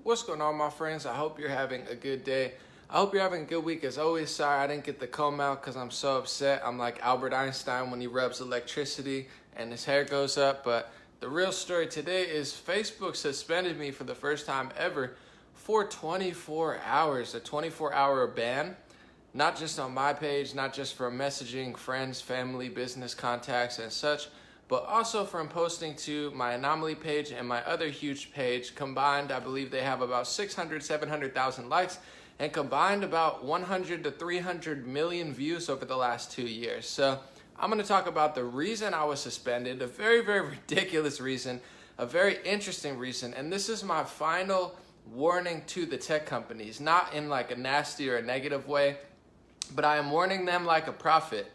What's going on, my friends? I hope you're having a good day. I hope you're having a good week. As always, sorry I didn't get the comb out because I'm so upset. I'm like Albert Einstein when he rubs electricity and his hair goes up. But the real story today is Facebook suspended me for the first time ever for 24 hours, a 24-hour ban. Not just on my page, not just for messaging friends, family, business contacts, and such, but also from posting to my An0maly page and my other huge page. Combined, I believe they have about 600, 700,000 likes, and combined about 100 to 300 million views over the last 2 years. So I'm going to talk about the reason I was suspended, a very, very ridiculous reason, a very interesting reason, and this is my final warning to the tech companies, not in like a nasty or a negative way, but I am warning them like a prophet.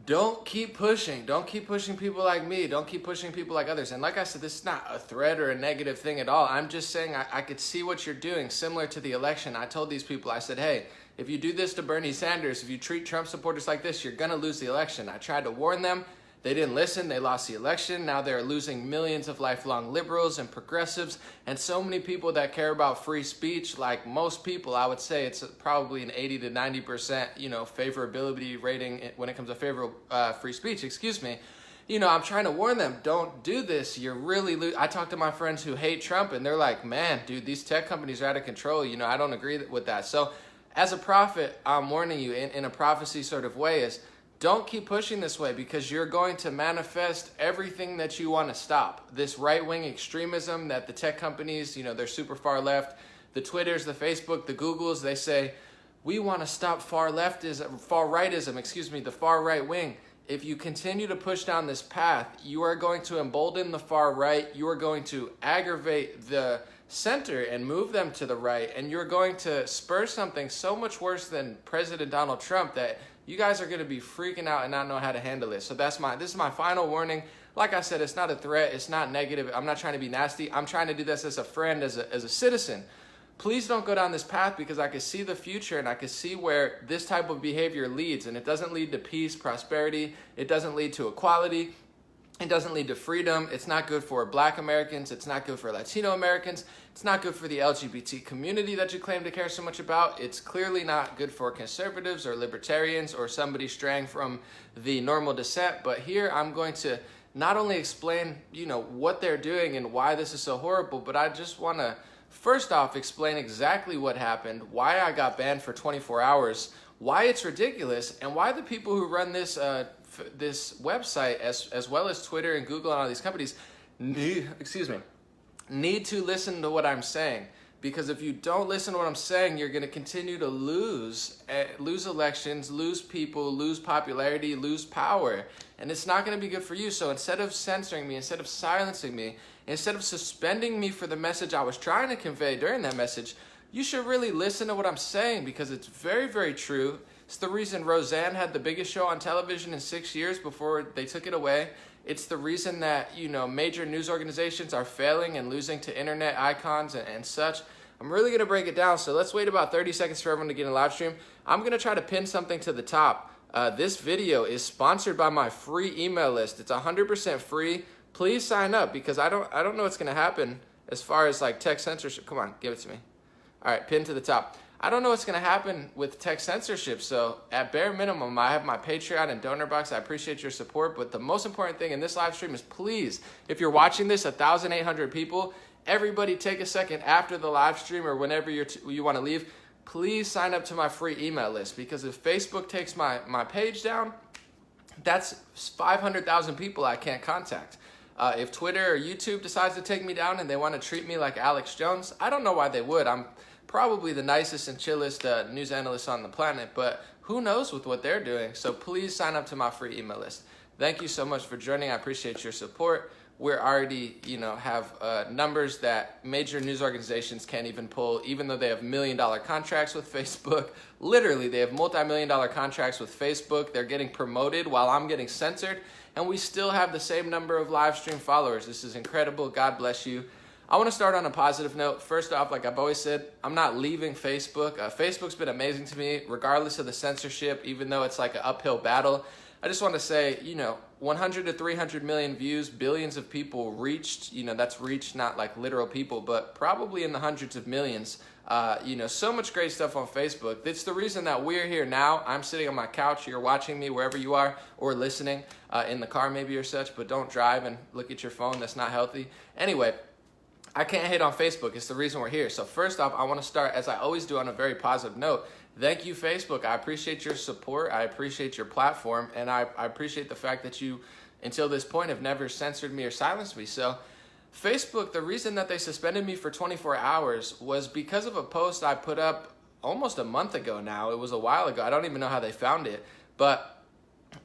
Don't keep pushing. Don't keep pushing people like me. Don't keep pushing people like others. And like I said, this is not a threat or a negative thing at all. I'm just saying I could see what you're doing, similar to the election. I told these people, I said, hey, if you do this to Bernie Sanders, if you treat Trump supporters like this, you're going to lose the election. I tried to warn them. They didn't listen. They lost the election. Now they're losing millions of lifelong liberals and progressives and so many people that care about free speech. Like most people, I would say it's probably an 80 to 90%, favorability rating when it comes to free speech. Excuse me. I'm trying to warn them, don't do this. You're really I talk to my friends who hate Trump and they're like, man, dude, these tech companies are out of control. I don't agree with that. So as a prophet, I'm warning you in a prophecy sort of way is, don't keep pushing this way because you're going to manifest everything that you want to stop. This right-wing extremism that the tech companies, they're super far left, the Twitters, the Facebook, the Googles, they say, we want to stop far rightism, the far right wing. If you continue to push down this path, you are going to embolden the far right. You are going to aggravate the center and move them to the right. And you're going to spur something so much worse than President Donald Trump that you guys are going to be freaking out and not know how to handle it. So this is my final warning. Like I said, it's not a threat. It's not negative. I'm not trying to be nasty. I'm trying to do this as a friend, as a citizen. Please don't go down this path because I can see the future and I can see where this type of behavior leads. And it doesn't lead to peace, prosperity. It doesn't lead to equality. It doesn't lead to freedom. It's not good for Black Americans. It's not good for Latino Americans. It's not good for the LGBT community that you claim to care so much about. It's clearly not good for conservatives or libertarians or somebody straying from the normal descent. But here I'm going to not only explain, what they're doing and why this is so horrible, but I just want to first off explain exactly what happened, why I got banned for 24 hours, why it's ridiculous, and why the people who run this website, as well as Twitter and Google and all these companies, need to listen to what I'm saying. Because if you don't listen to what I'm saying, you're going to continue to lose elections, lose people, lose popularity, lose power. And it's not going to be good for you. So instead of censoring me, instead of silencing me, instead of suspending me for the message I was trying to convey during that message, you should really listen to what I'm saying because it's very, very true. It's the reason Roseanne had the biggest show on television in 6 years before they took it away. It's the reason that, major news organizations are failing and losing to internet icons and such. I'm really going to break it down, so let's wait about 30 seconds for everyone to get in a live stream. I'm going to try to pin something to the top. This video is sponsored by my free email list. It's 100% free. Please sign up because I don't know what's going to happen as far as like tech censorship. Come on, give it to me. All right, pin to the top. I don't know what's going to happen with tech censorship, so at bare minimum, I have my Patreon and donor box. I appreciate your support, but the most important thing in this live stream is please, if you're watching this, 1,800 people, everybody take a second after the live stream or whenever you want to leave, please sign up to my free email list because if Facebook takes my page down, that's 500,000 people I can't contact. If Twitter or YouTube decides to take me down and they want to treat me like Alex Jones, I don't know why they would. I'm probably the nicest and chillest news analyst on the planet, but who knows with what they're doing. So please sign up to my free email list. Thank you so much for joining. I appreciate your support. We're already, have numbers that major news organizations can't even pull, even though they have $1 million contracts with Facebook. Literally, they have multi-million-dollar contracts with Facebook. They're getting promoted while I'm getting censored, and we still have the same number of live stream followers. This is incredible. God bless you. I want to start on a positive note. First off, like I've always said, I'm not leaving Facebook. Facebook's been amazing to me, regardless of the censorship, even though it's like an uphill battle. I just want to say, 100 to 300 million views, billions of people reached, that's reached not like literal people, but probably in the hundreds of millions. So much great stuff on Facebook. It's the reason that we're here now. I'm sitting on my couch. You're watching me wherever you are, or listening in the car maybe or such, but don't drive and look at your phone. That's not healthy. Anyway, I can't hate on Facebook. It's the reason we're here. So first off, I want to start, as I always do, on a very positive note. Thank you, Facebook. I appreciate your support. I appreciate your platform. And I appreciate the fact that you, until this point, have never censored me or silenced me. So Facebook, the reason that they suspended me for 24 hours was because of a post I put up almost a month ago now. It was a while ago. I don't even know how they found it. But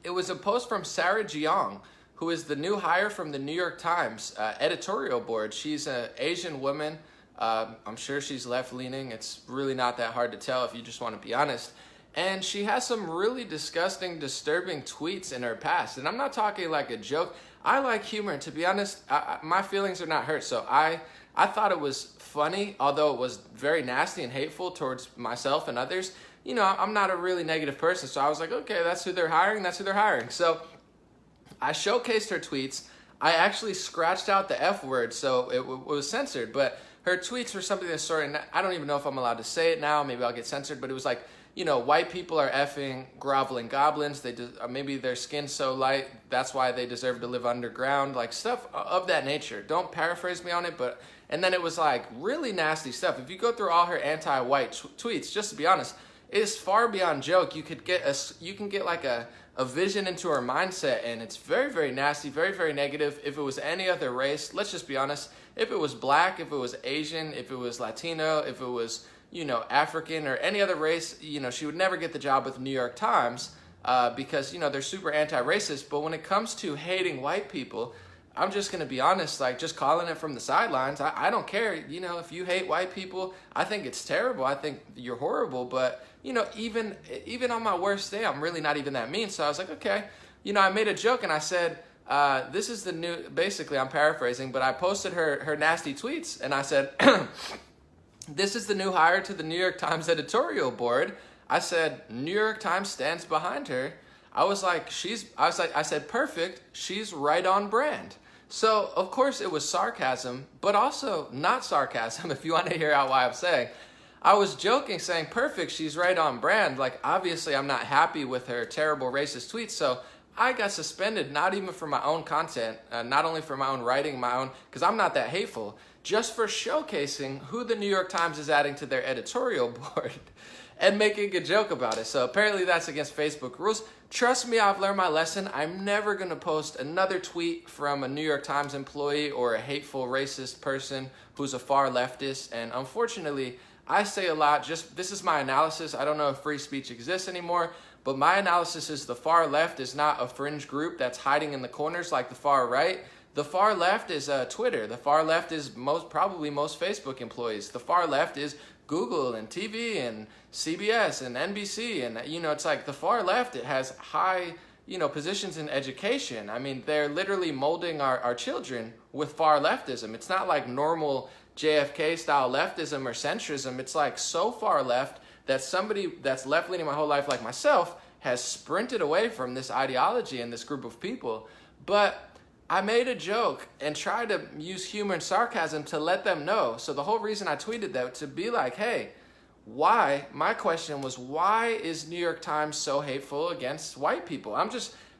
it was a post from Sarah Jiang, who is the new hire from the New York Times editorial board. She's an Asian woman. I'm sure she's left-leaning. It's really not that hard to tell if you just want to be honest. And she has some really disgusting, disturbing tweets in her past. And I'm not talking like a joke. I like humor, and to be honest, my feelings are not hurt. So I thought it was funny, although it was very nasty and hateful towards myself and others. I'm not a really negative person, so I was like, okay, that's who they're hiring, that's who they're hiring. So I showcased her tweets. I actually scratched out the F word, so it was censored, but her tweets were something that sort of, I don't even know if I'm allowed to say it now, maybe I'll get censored, but it was like, white people are effing groveling goblins. Maybe their skin's so light, that's why they deserve to live underground, like stuff of that nature. Don't paraphrase me on it, and then it was like really nasty stuff. If you go through all her anti-white tweets, just to be honest, it is far beyond joke. You can get like a vision into her mindset, and it's very, very nasty, very, very negative. If it was any other race, let's just be honest, if it was black, if it was Asian, if it was Latino, if it was, African or any other race, she would never get the job with the New York Times because, they're super anti-racist. But when it comes to hating white people, I'm just going to be honest, like just calling it from the sidelines. I don't care, if you hate white people, I think it's terrible. I think you're horrible, but even on my worst day, I'm really not even that mean. So I was like, okay, I made a joke and I said, this is the new, basically I'm paraphrasing, but I posted her nasty tweets and I said, this is the new hire to the New York Times editorial board. I said, New York Times stands behind her. I said, perfect. She's right on brand. So of course it was sarcasm, but also not sarcasm. If you want to hear out why I'm saying, I was joking saying, perfect, she's right on brand. Like, obviously I'm not happy with her terrible racist tweets. So I got suspended, not even for my own content, not only for my own writing, because I'm not that hateful, just for showcasing who the New York Times is adding to their editorial board and making a joke about it. So apparently that's against Facebook rules. Trust me, I've learned my lesson. I'm never going to post another tweet from a New York Times employee or a hateful racist person who's a far leftist. And unfortunately, I say a lot, this is my analysis. I don't know if free speech exists anymore, but my analysis is the far left is not a fringe group that's hiding in the corners like the far right. The far left is Twitter. The far left is probably most Facebook employees. The far left is Google and TV and CBS and NBC. And, it's like the far left, it has high, positions in education. I mean, they're literally molding our children with far leftism. It's not like normal JFK style leftism or centrism. It's like so far left that somebody that's left-leaning my whole life like myself has sprinted away from this ideology and this group of people. But I made a joke and tried to use humor and sarcasm to let them know. So the whole reason I tweeted that, to be like, hey, my question was, why is New York Times so hateful against white people?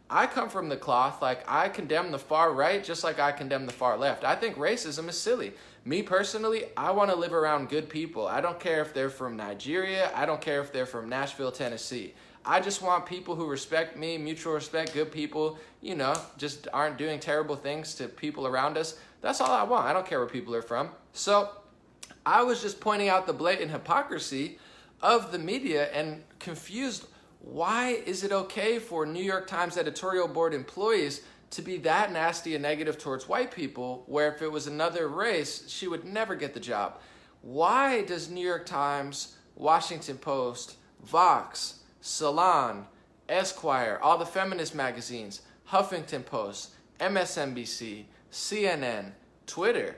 I come from the cloth, like I condemn the far right just like I condemn the far left. I think racism is silly. Me personally, I want to live around good people. I don't care if they're from Nigeria. I don't care if they're from Nashville, Tennessee. I just want people who respect me, mutual respect, good people, just aren't doing terrible things to people around us. That's all I want. I don't care where people are from. So I was just pointing out the blatant hypocrisy of the media and confused. Why is it okay for New York Times editorial board employees to be that nasty and negative towards white people, where if it was another race, she would never get the job? Why does New York Times, Washington Post, Vox, Salon, Esquire, all the feminist magazines, Huffington Post, MSNBC, CNN, Twitter,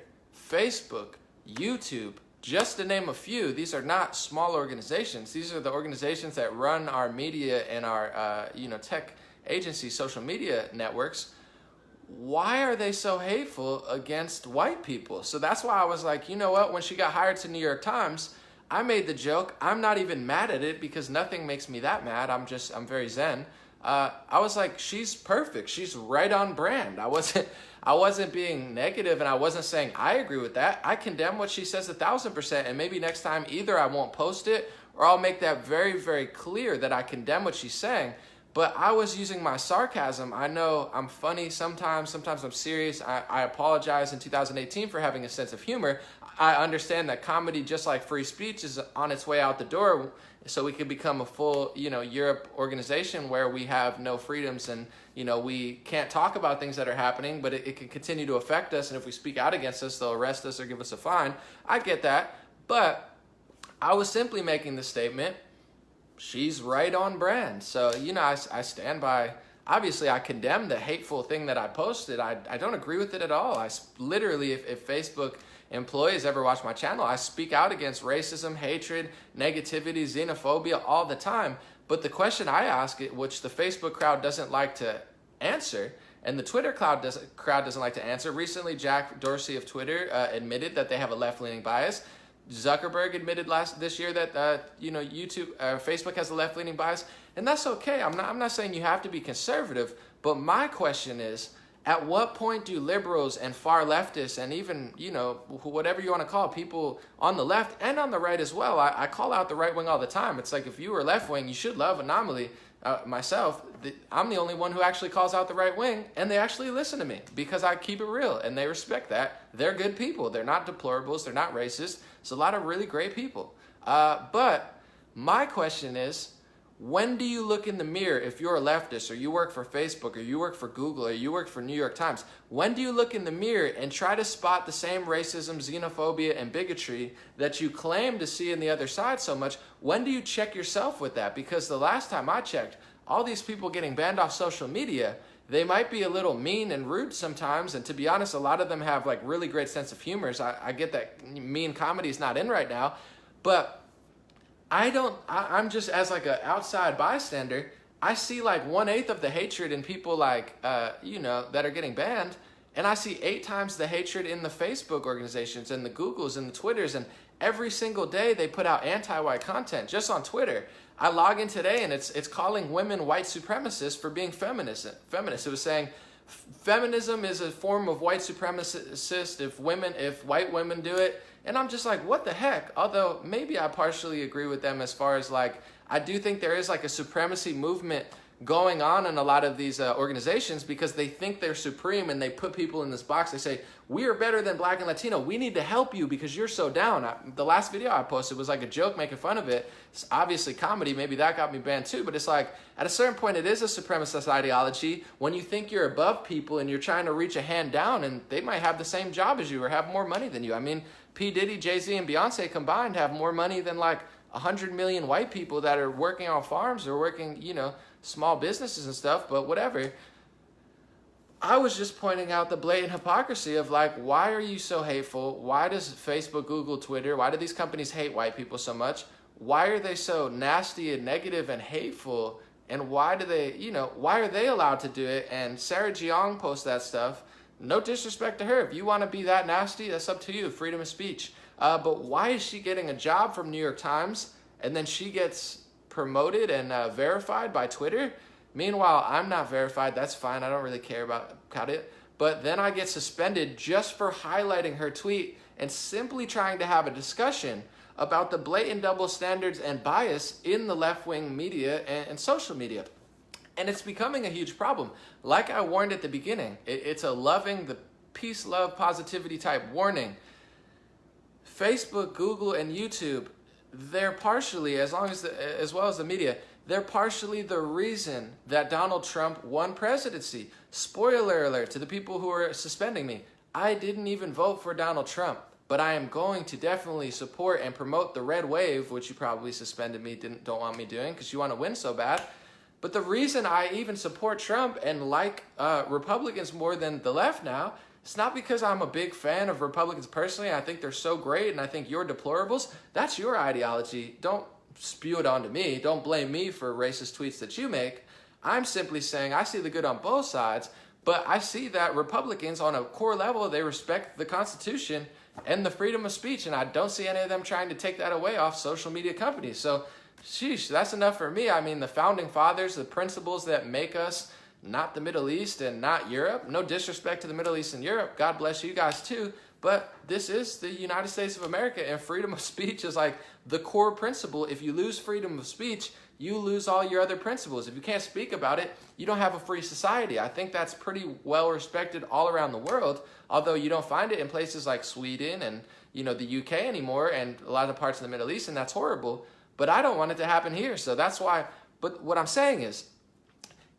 Facebook, YouTube, just to name a few, these are not small organizations. These are the organizations that run our media and our tech agencies, social media networks, why are they so hateful against white people? So that's why I was like, you know what? When she got hired to New York Times, I made the joke. I'm not even mad at it because nothing makes me that mad. I'm very zen. I was like, she's perfect. She's right on brand. I wasn't being negative, and I wasn't saying I agree with that. I condemn what she says 1,000%, and maybe next time either I won't post it or I'll make that very, very clear that I condemn what she's saying. But I was using my sarcasm. I know I'm funny sometimes I'm serious. I apologize in 2018 for having a sense of humor. I understand that comedy, just like free speech, is on its way out the door, so we could become a full, Europe organization where we have no freedoms and, we can't talk about things that are happening, but it can continue to affect us. And if we speak out against us, they'll arrest us or give us a fine. I get that. But I was simply making the statement, she's right on brand. So, I stand by. Obviously, I condemn the hateful thing that I posted. I don't agree with it at all. I literally, if Facebook employees ever watch my channel, I speak out against racism, hatred, negativity, xenophobia all the time. But the question I ask, which the Facebook crowd doesn't like to answer, and the Twitter crowd doesn't like to answer. Recently, Jack Dorsey of Twitter admitted that they have a left-leaning bias. Zuckerberg admitted this year that Facebook has a left-leaning bias, and that's okay. I'm not saying you have to be conservative, but my question is, at what point do liberals and far leftists and even, whatever you want to call people on the left and on the right as well, I call out the right wing all the time. It's like, if you were left wing, you should love An0maly. Myself, I'm the only one who actually calls out the right wing, and they actually listen to me because I keep it real and they respect that. They're good people. They're not deplorables. They're not racist. It's a lot of really great people. But my question is, when do you look in the mirror if you're a leftist or you work for Facebook or you work for Google or you work for New York Times? When do you look in the mirror and try to spot the same racism, xenophobia, and bigotry that you claim to see in the other side so much? When do you check yourself with that? Because the last time I checked, all these people getting banned off social media, they might be a little mean and rude sometimes. And to be honest, a lot of them have like really great sense of humor. So I get that mean comedy is not in right now, but I'm just, as like an outside bystander, I see like 1/8 of the hatred in people like, that are getting banned. And I see 8 times the hatred in the Facebook organizations and the Googles and the Twitters. And every single day they put out anti-white content just on Twitter. I log in today and it's calling women white supremacists for being feminist. It was saying feminism is a form of white supremacist if white women do it. And I'm just like, what the heck? Although maybe I partially agree with them as far as like, I do think there is like a supremacy movement going on in a lot of these organizations because they think they're supreme and they put people in this box. They say, we are better than Black and Latino. We need to help you because you're so down. The last video I posted was like a joke making fun of it. It's obviously comedy. Maybe that got me banned too. But it's like, at a certain point, it is a supremacist ideology when you think you're above people and you're trying to reach a hand down and they might have the same job as you or have more money than you. I mean, P. Diddy, Jay-Z, and Beyonce combined have more money than like 100 million white people that are working on farms or working, small businesses and stuff, but whatever. I was just pointing out the blatant hypocrisy of like, why are you so hateful? Why does Facebook, Google, Twitter, why do these companies hate white people so much? Why are they so nasty and negative and hateful? And why do they, why are they allowed to do it? And Sarah Jeong posts that stuff. No disrespect to her. If you want to be that nasty, that's up to you. Freedom of speech. But why is she getting a job from New York Times and then she gets promoted and verified by Twitter? Meanwhile, I'm not verified. That's fine. I don't really care about it. But then I get suspended just for highlighting her tweet and simply trying to have a discussion about the blatant double standards and bias in the left-wing media and social media. And it's becoming a huge problem. Like I warned at the beginning, it's a loving, the peace, love, positivity type warning. Facebook, Google, and YouTube, they're partially, as well as the media, they're partially the reason that Donald Trump won presidency. Spoiler alert to the people who are suspending me. I didn't even vote for Donald Trump, but I am going to definitely support and promote the red wave, which you probably suspended me, don't want me doing because you want to win so bad. But the reason I even support Trump and like Republicans more than the left now, it's not because I'm a big fan of Republicans personally. I think they're so great and I think you're deplorables. That's your ideology. Don't spew it onto me. Don't blame me for racist tweets that you make. I'm simply saying I see the good on both sides, but I see that Republicans on a core level, they respect the Constitution and the freedom of speech, and I don't see any of them trying to take that away off social media companies. So, sheesh, that's enough for me. I mean, the founding fathers, the principles that make us not the Middle East and not Europe. No disrespect to the Middle East and Europe. God bless you guys too. But this is the United States of America, and freedom of speech is like the core principle. If you lose freedom of speech, you lose all your other principles. If you can't speak about it, you don't have a free society. I think that's pretty well respected all around the world, although you don't find it in places like Sweden and the UK anymore, and a lot of the parts of the Middle East, and that's horrible. But I don't want it to happen here, so that's why. But what I'm saying is,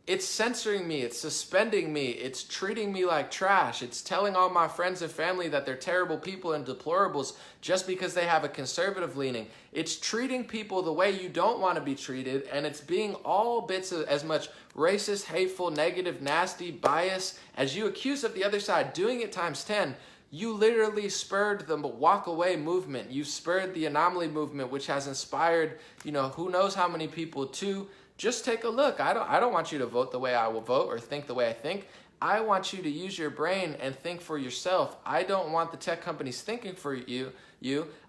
it's censoring me, it's suspending me, it's treating me like trash, it's telling all my friends and family that they're terrible people and deplorables just because they have a conservative leaning. It's treating people the way you don't want to be treated, and it's being all bits of as much racist, hateful, negative, nasty, bias as you accuse of the other side, doing it times 10. You literally spurred the walk away movement. You spurred the An0maly movement, which has inspired, who knows how many people to just take a look. I don't want you to vote the way I will vote or think the way I think. I want you to use your brain and think for yourself. I don't want the tech companies thinking for you.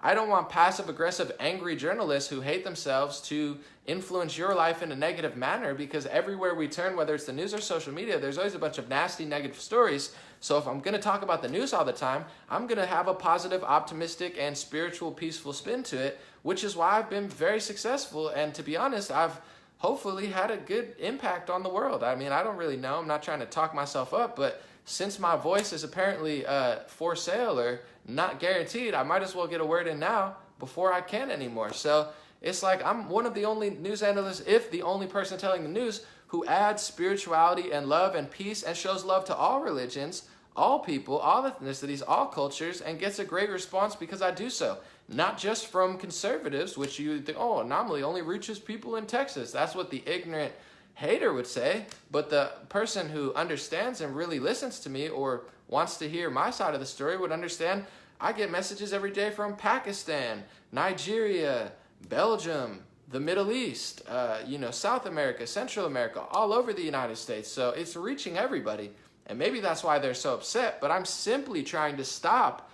I don't want passive-aggressive, angry journalists who hate themselves to influence your life in a negative manner, because everywhere we turn, whether it's the news or social media, there's always a bunch of nasty, negative stories. So if I'm going to talk about the news all the time, I'm going to have a positive, optimistic, and spiritual, peaceful spin to it, which is why I've been very successful. And to be honest, I've hopefully had a good impact on the world. I mean, I don't really know. I'm not trying to talk myself up, but since my voice is apparently for sale or not guaranteed, I might as well get a word in now before I can anymore. So it's like I'm one of the only news analysts, if the only person telling the news, who adds spirituality and love and peace and shows love to all religions, all people, all ethnicities, all cultures, and gets a great response because I do so. Not just from conservatives, which you think, oh, An0maly only reaches people in Texas. That's what the ignorant hater would say. But the person who understands and really listens to me or wants to hear my side of the story would understand I get messages every day from Pakistan, Nigeria, Belgium, the Middle East, South America, Central America, all over the United States. So it's reaching everybody. And maybe that's why they're so upset. But I'm simply trying to stop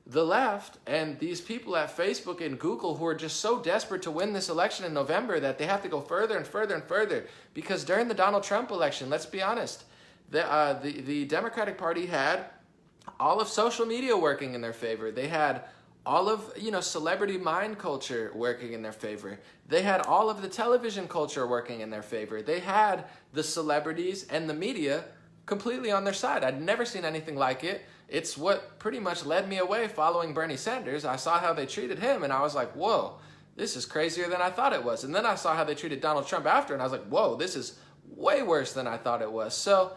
the left and these people at Facebook and Google who are just so desperate to win this election in November that they have to go further and further and further. Because during the Donald Trump election, let's be honest, the Democratic Party had all of social media working in their favor. They had all of, celebrity mind culture working in their favor. They had all of the television culture working in their favor. They had the celebrities and the media completely on their side. I'd never seen anything like it. It's what pretty much led me away following Bernie Sanders. I saw how they treated him, and I was like, whoa, this is crazier than I thought it was. And then I saw how they treated Donald Trump after, and I was like, whoa, this is way worse than I thought it was. So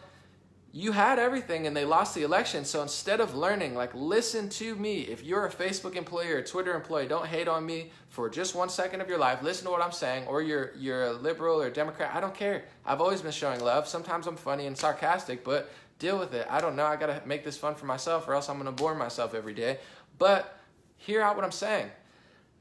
you had everything, and they lost the election. So instead of learning, listen to me. If you're a Facebook employee or a Twitter employee, don't hate on me for just 1 second of your life. Listen to what I'm saying, or you're a liberal or a Democrat. I don't care. I've always been showing love. Sometimes I'm funny and sarcastic, but deal with it. I don't know. I got to make this fun for myself, or else I'm going to bore myself every day. But hear out what I'm saying.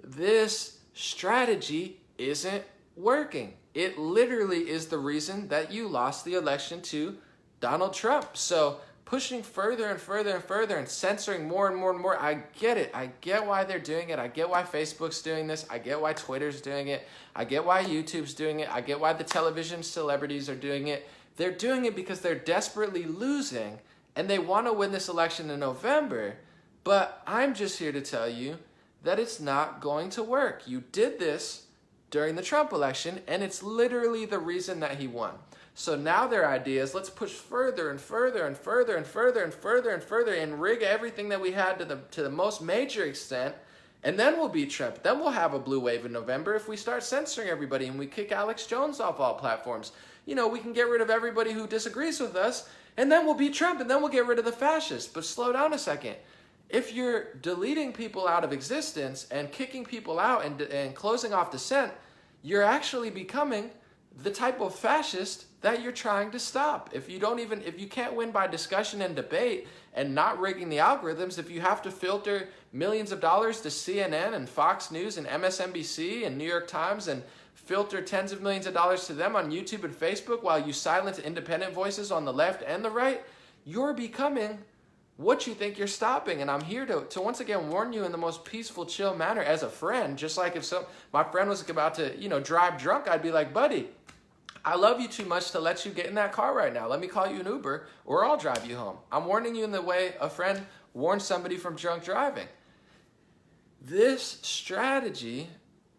This strategy isn't working. It literally is the reason that you lost the election to Donald Trump. So pushing further and further and further and censoring more and more and more, I get it. I get why they're doing it. I get why Facebook's doing this. I get why Twitter's doing it. I get why YouTube's doing it. I get why the television celebrities are doing it. They're doing it because they're desperately losing and they want to win this election in November. But I'm just here to tell you that it's not going to work. You did this during the Trump election, and it's literally the reason that he won. So now their idea is, let's push further and further and further and further and further and further and rig everything that we had to the most major extent, and then we'll beat Trump. Then we'll have a blue wave in November if we start censoring everybody and we kick Alex Jones off all platforms. We can get rid of everybody who disagrees with us, and then we'll beat Trump, and then we'll get rid of the fascists. But slow down a second. If you're deleting people out of existence and kicking people out and closing off dissent, you're actually becoming the type of fascist that you're trying to stop. If you can't win by discussion and debate and not rigging the algorithms, if you have to filter millions of dollars to CNN and Fox News and MSNBC and New York Times and filter tens of millions of dollars to them on YouTube and Facebook while you silence independent voices on the left and the right, you're becoming what you think you're stopping. And I'm here to once again warn you in the most peaceful, chill manner as a friend. Just like if my friend was about to, drive drunk, I'd be like, buddy, I love you too much to let you get in that car right now. Let me call you an Uber or I'll drive you home. I'm warning you in the way a friend warns somebody from drunk driving. This strategy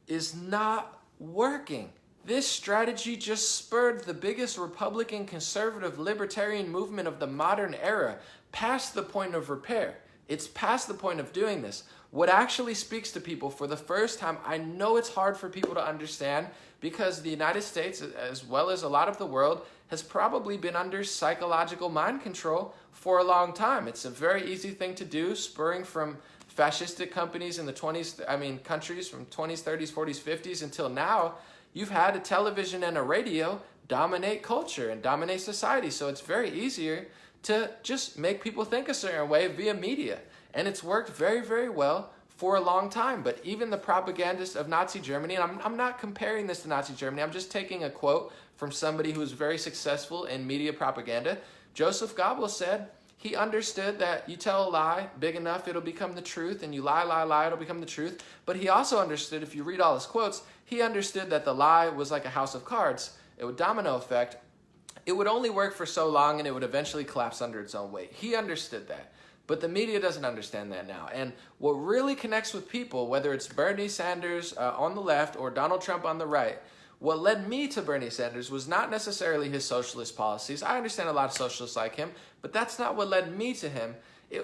is not working. This strategy just spurred the biggest Republican, conservative, libertarian movement of the modern era past the point of repair. It's past the point of doing this. What actually speaks to people for the first time, I know it's hard for people to understand because the United States, as well as a lot of the world, has probably been under psychological mind control for a long time. It's a very easy thing to do, spurring from fascistic companies in the countries from 20s, 30s, 40s, 50s until now. You've had a television and a radio dominate culture and dominate society. So it's very easier to just make people think a certain way via media. And it's worked very, very well for a long time. But even the propagandists of Nazi Germany, and I'm not comparing this to Nazi Germany, I'm just taking a quote from somebody who's very successful in media propaganda. Joseph Goebbels said he understood that you tell a lie big enough, it'll become the truth, and you lie, it'll become the truth. But he also understood, if you read all his quotes, he understood that the lie was like a house of cards. It would domino effect. It would only work for so long, and it would eventually collapse under its own weight. He understood that. But the media doesn't understand that now. And what really connects with people, whether it's Bernie Sanders on the left or Donald Trump on the right, what led me to Bernie Sanders was not necessarily his socialist policies. I understand a lot of socialists like him, but that's not what led me to him.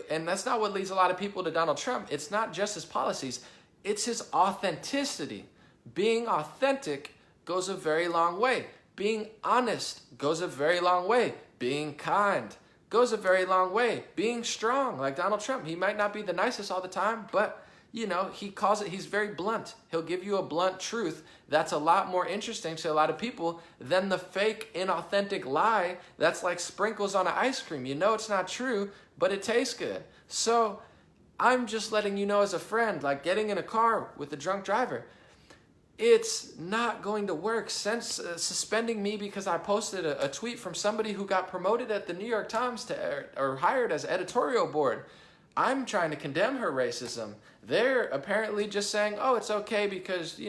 And that's not what leads a lot of people to Donald Trump. It's not just his policies. It's his authenticity. Being authentic goes a very long way. Being honest goes a very long way. Being kind goes a very long way. Being strong, like Donald Trump. He might not be the nicest all the time, but he's very blunt. He'll give you a blunt truth that's a lot more interesting to a lot of people than the fake, inauthentic lie that's like sprinkles on an ice cream. You know it's not true, but it tastes good. So I'm just letting you know as a friend, like getting in a car with a drunk driver, it's not going to work. Suspending me because I posted a tweet from somebody who got promoted at the New York Times or hired as editorial board. I'm trying to condemn her racism. They're apparently just saying, oh, it's okay because,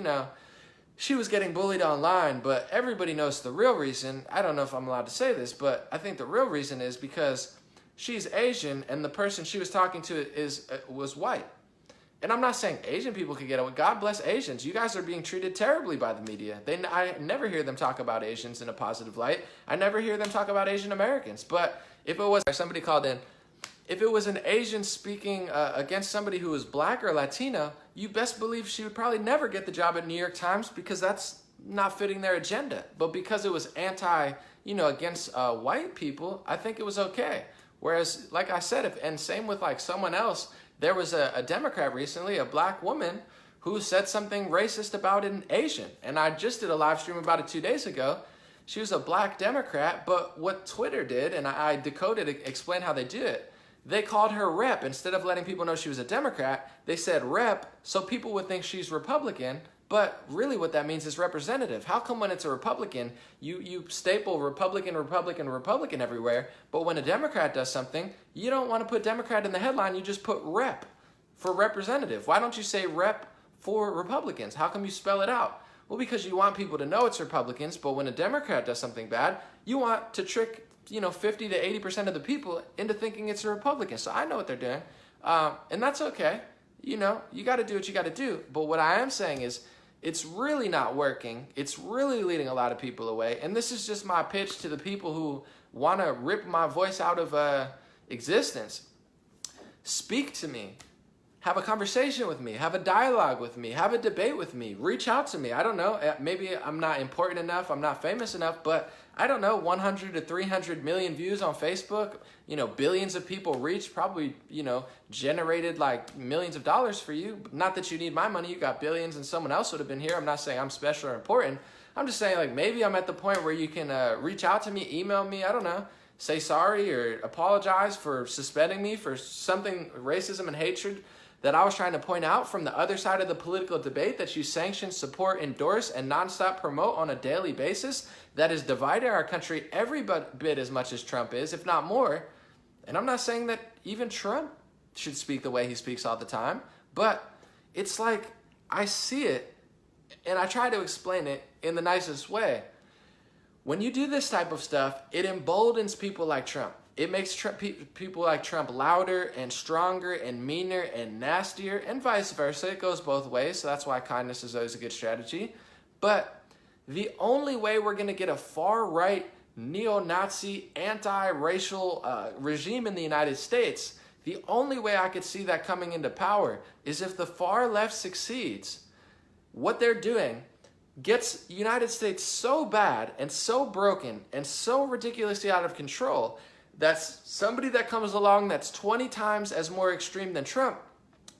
she was getting bullied online, but everybody knows the real reason. I don't know if I'm allowed to say this, but I think the real reason is because she's Asian and the person she was talking to was white. And I'm not saying Asian people could get away. God bless Asians. You guys are being treated terribly by the media. I never hear them talk about Asians in a positive light. I never hear them talk about Asian Americans. But if it was, somebody called in, if it was an Asian speaking against somebody who was black or Latino, you best believe she would probably never get the job at New York Times because that's not fitting their agenda. But because it was against white people, I think it was okay. Whereas, like I said, and same with like someone else, there was a Democrat recently, a black woman, who said something racist about an Asian. And I just did a live stream about it 2 days ago. She was a black Democrat, but what Twitter did, and I decoded, explained how they did it, they called her rep. Instead of letting people know she was a Democrat, they said rep, so people would think she's Republican, but really what that means is representative. How come when it's a Republican, you staple Republican, Republican, Republican everywhere, but when a Democrat does something, you don't want to put Democrat in the headline, you just put rep for representative. Why don't you say rep for Republicans? How come you spell it out? Well, because you want people to know it's Republicans, but when a Democrat does something bad, you want to trick 50 to 80% of the people into thinking it's a Republican. So I know what they're doing, and that's okay. You got to do what you got to do. But what I am saying is it's really not working. It's really leading a lot of people away. And this is just my pitch to the people who want to rip my voice out of existence. Speak to me. Have a conversation with me. Have a dialogue with me. Have a debate with me. Reach out to me. I don't know. Maybe I'm not important enough. I'm not famous enough. But I don't know, 100 to 300 million views on Facebook. Billions of people reached. Probably, generated like millions of dollars for you. Not that you need my money. You got billions and someone else would have been here. I'm not saying I'm special or important. I'm just saying like maybe I'm at the point where you can reach out to me, email me. I don't know. Say sorry or apologize for suspending me for something racism and hatred that I was trying to point out from the other side of the political debate that you sanction, support, endorse, and nonstop promote on a daily basis that is dividing our country every bit as much as Trump is, if not more. And I'm not saying that even Trump should speak the way he speaks all the time, but it's like I see it and I try to explain it in the nicest way. When you do this type of stuff, it emboldens people like Trump. It makes people like Trump louder and stronger and meaner and nastier, and vice versa. It goes both ways, so that's why kindness is always a good strategy. But the only way we're going to get a far-right, neo-Nazi, anti-racial regime in the United States, the only way I could see that coming into power is if the far left succeeds. What they're doing gets the United States so bad and so broken and so ridiculously out of control that's somebody that comes along that's 20 times as more extreme than Trump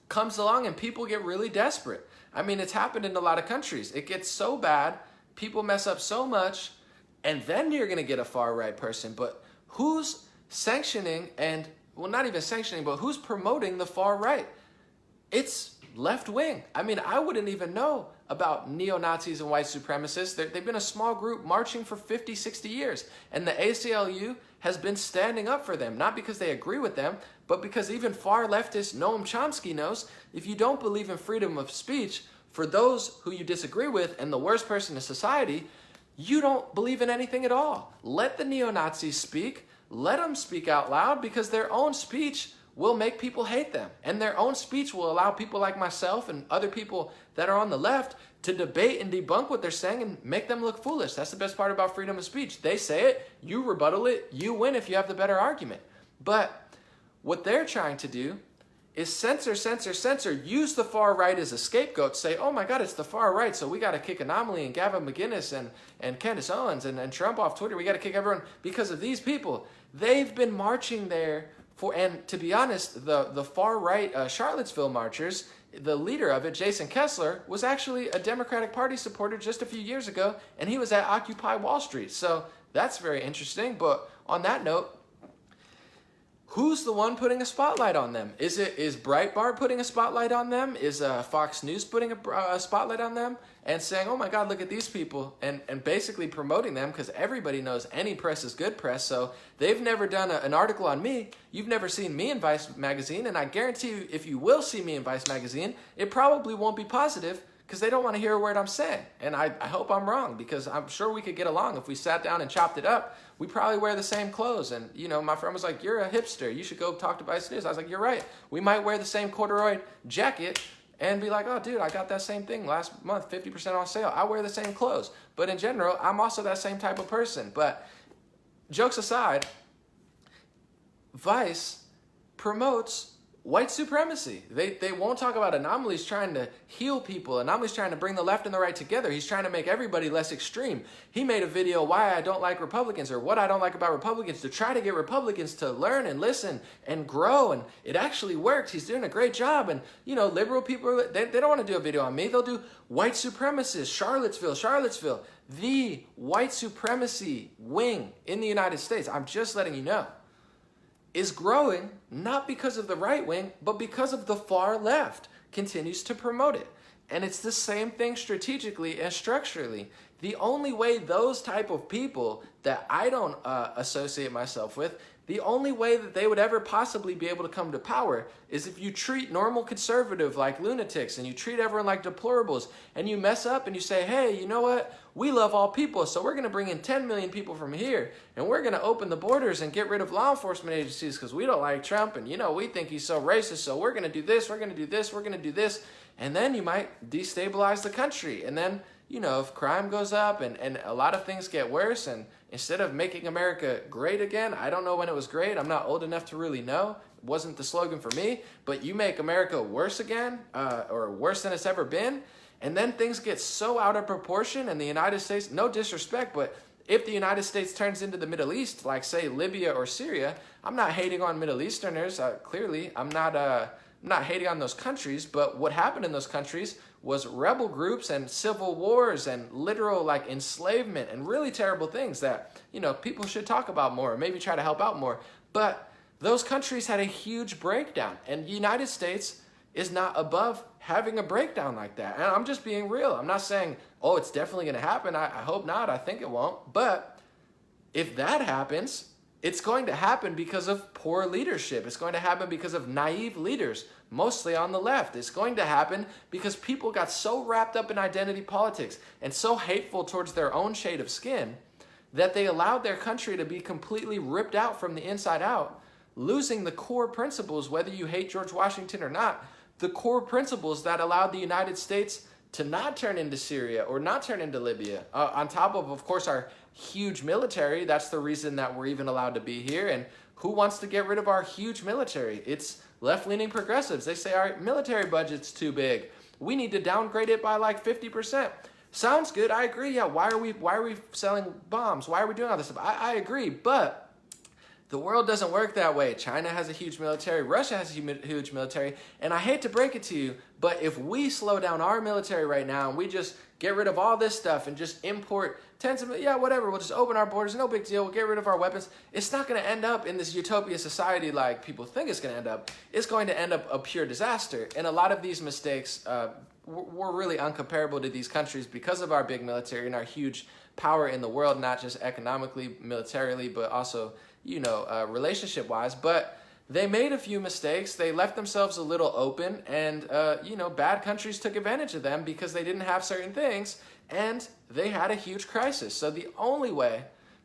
comes along and people get really desperate. I mean, it's happened in a lot of countries. It gets so bad, people mess up so much, and then you're going to get a far-right person. But who's sanctioning and, well, not even sanctioning, but who's promoting the far-right? It's left-wing. I mean, I wouldn't even know about neo-Nazis and white supremacists. They've been a small group marching for 50, 60 years. And the ACLU has been standing up for them, not because they agree with them, but because even far leftist Noam Chomsky knows if you don't believe in freedom of speech for those who you disagree with and the worst person in society, you don't believe in anything at all. Let the neo-Nazis speak. Let them speak out loud, because their own speech will make people hate them. And their own speech will allow people like myself and other people that are on the left to debate and debunk what they're saying and make them look foolish. That's the best part about freedom of speech. They say it, you rebuttal it, you win if you have the better argument. But what they're trying to do is censor, censor, censor, use the far right as a scapegoat, say, oh my God, it's the far right, so we got to kick An0maly and Gavin McInnes and Candace Owens and Trump off Twitter. We got to kick everyone because of these people. They've been marching there for, and to be honest, the far right Charlottesville marchers, the leader of it, Jason Kessler, was actually a Democratic Party supporter just a few years ago, and he was at Occupy Wall Street. So that's very interesting. But on that note, who's the one putting a spotlight on them? Is Breitbart putting a spotlight on them? Is Fox News putting a spotlight on them and saying, oh my God, look at these people, and basically promoting them, because everybody knows any press is good press. So they've never done an article on me. You've never seen me in Vice magazine, and I guarantee you, if you will see me in Vice magazine, it probably won't be positive, because they don't want to hear a word I'm saying. And I hope I'm wrong, because I'm sure we could get along if we sat down and chopped it up. We probably wear the same clothes. And, you know, my friend was like, you're a hipster. You should go talk to Vice News. I was like, you're right. We might wear the same corduroy jacket and be like, oh, dude, I got that same thing last month, 50% on sale. I wear the same clothes. But in general, I'm also that same type of person. But jokes aside, Vice promotes white supremacy. They won't talk about An0maly's trying to heal people. An0maly's trying to bring the left and the right together. He's trying to make everybody less extreme. He made a video, why I don't like Republicans, or what I don't like about Republicans, to try to get Republicans to learn and listen and grow. And it actually worked. He's doing a great job. And, you know, liberal people, they don't want to do a video on me. They'll do white supremacists, Charlottesville. The white supremacy wing in the United States, I'm just letting you know, is growing not because of the right wing, but because of the far left continues to promote it. And it's the same thing strategically and structurally. The only way those type of people that I don't associate myself with, the only way that they would ever possibly be able to come to power is if you treat normal conservative like lunatics, and you treat everyone like deplorables, and you mess up and you say, hey, you know what? We love all people, so we're going to bring in 10 million people from here, and we're going to open the borders and get rid of law enforcement agencies because we don't like Trump, and, you know, we think he's so racist, so we're going to do this, we're going to do this, we're going to do this, and then you might destabilize the country. And then, you know, if crime goes up and a lot of things get worse, and instead of making America great again, I don't know when it was great, I'm not old enough to really know, it wasn't the slogan for me, but you make America worse again, or worse than it's ever been, and then things get so out of proportion, and the United States, no disrespect, but if the United States turns into the Middle East, like say Libya or Syria, I'm not hating on Middle Easterners, clearly, I'm not hating on those countries, but what happened in those countries was rebel groups and civil wars and literal like enslavement and really terrible things that, you know, people should talk about more, or maybe try to help out more. But those countries had a huge breakdown, and the United States is not above having a breakdown like that. And I'm just being real. I'm not saying, oh, it's definitely going to happen. I hope not. I think it won't. But if that happens, it's going to happen because of poor leadership. It's going to happen because of naive leaders, mostly on the left. It's going to happen because people got so wrapped up in identity politics and so hateful towards their own shade of skin that they allowed their country to be completely ripped out from the inside out, losing the core principles, whether you hate George Washington or not, the core principles that allowed the United States to not turn into Syria or not turn into Libya. On top of course, our huge military. That's the reason that we're even allowed to be here. And who wants to get rid of our huge military? It's left-leaning progressives. They say our military budget's too big. We need to downgrade it by like 50%. Sounds good. I agree. Yeah. Why are we selling bombs? Why are we doing all this stuff? I agree. But the world doesn't work that way. China has a huge military. Russia has a huge military. And I hate to break it to you, but if we slow down our military right now and we just get rid of all this stuff and just import tens of, whatever, we'll just open our borders, no big deal, we'll get rid of our weapons. It's not going to end up in this utopia society like people think it's going to end up. It's going to end up a pure disaster. And a lot of these mistakes were really uncomparable to these countries because of our big military and our huge power in the world, not just economically, militarily, but also relationship-wise. But they made a few mistakes. They left themselves a little open, and bad countries took advantage of them because they didn't have certain things, and they had a huge crisis. So the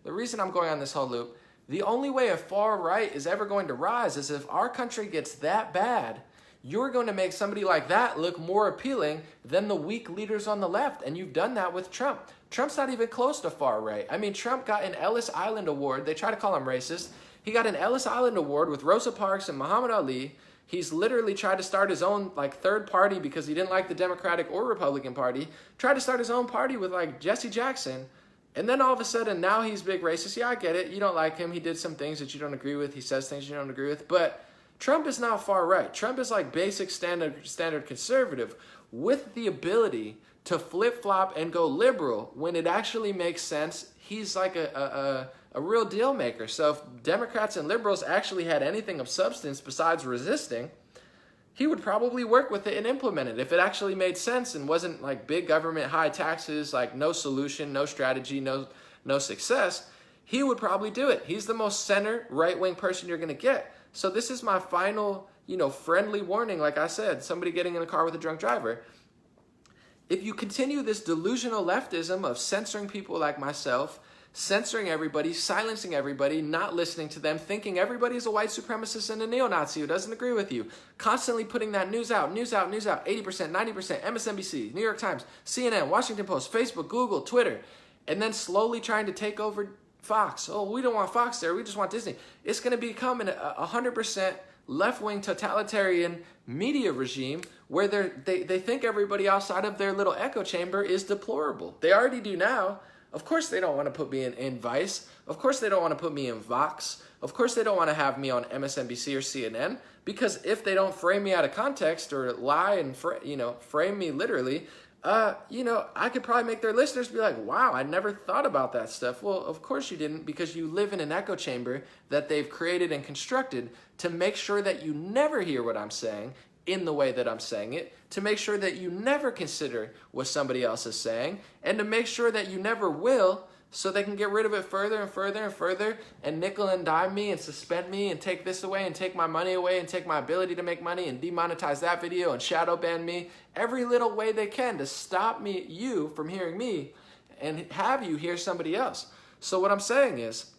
reason I'm going on this whole loop, the only way a far right is ever going to rise is if our country gets that bad. You're going to make somebody like that look more appealing than the weak leaders on the left, and you've done that with Trump. Trump's not even close to far right. I mean, Trump got an Ellis Island Award. They try to call him racist. He got an Ellis Island Award with Rosa Parks and Muhammad Ali. He's literally tried to start his own third party because he didn't like the Democratic or Republican Party. Tried to start his own party with Jesse Jackson. And then all of a sudden, now he's big racist. Yeah, I get it. You don't like him. He did some things that you don't agree with. He says things you don't agree with. But Trump is not far right. Trump is basic standard conservative with the ability to flip-flop and go liberal when it actually makes sense. He's like a real deal maker. So if Democrats and liberals actually had anything of substance besides resisting, he would probably work with it and implement it. If it actually made sense and wasn't big government, high taxes, no solution, no strategy, no success, he would probably do it. He's the most center right-wing person you're going to get. So this is my final, friendly warning. Like I said, somebody getting in a car with a drunk driver. If you continue this delusional leftism of censoring people like myself, censoring everybody, silencing everybody, not listening to them, thinking everybody's a white supremacist and a neo-Nazi who doesn't agree with you, constantly putting that news out, 80%, 90%, MSNBC, New York Times, CNN, Washington Post, Facebook, Google, Twitter, and then slowly trying to take over Fox. Oh, we don't want Fox there. We just want Disney. It's going to become a 100% left-wing totalitarian media regime where they think everybody outside of their little echo chamber is deplorable. They already do now. Of course they don't want to put me in Vice. Of course they don't want to put me in Vox. Of course they don't want to have me on MSNBC or CNN, because if they don't frame me out of context or lie and frame me literally, I could probably make their listeners be like, wow, I never thought about that stuff. Well, of course you didn't, because you live in an echo chamber that they've created and constructed to make sure that you never hear what I'm saying in the way that I'm saying it, to make sure that you never consider what somebody else is saying, and to make sure that you never will, so they can get rid of it further and further and further and nickel and dime me and suspend me and take this away and take my money away and take my ability to make money and demonetize that video and shadow ban me every little way they can to stop you from hearing me and have you hear somebody else. So what I'm saying is,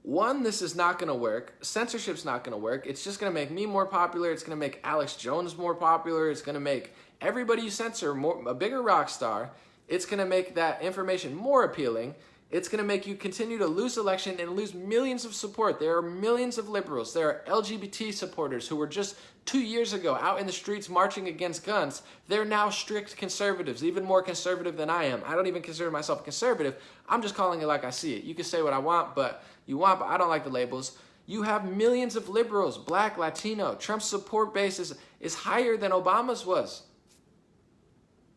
one, this is not going to work. Censorship's not going to work. It's just going to make me more popular. It's going to make Alex Jones more popular. It's going to make everybody you censor a bigger rock star. It's going to make that information more appealing. It's going to make you continue to lose election and lose millions of support. There are millions of liberals. There are LGBT supporters who were just 2 years ago out in the streets marching against guns. They're now strict conservatives, even more conservative than I am. I don't even consider myself a conservative. I'm just calling it like I see it. You can say what I want, but I don't like the labels. You have millions of liberals, Black, Latino. Trump's support base is higher than Obama's was.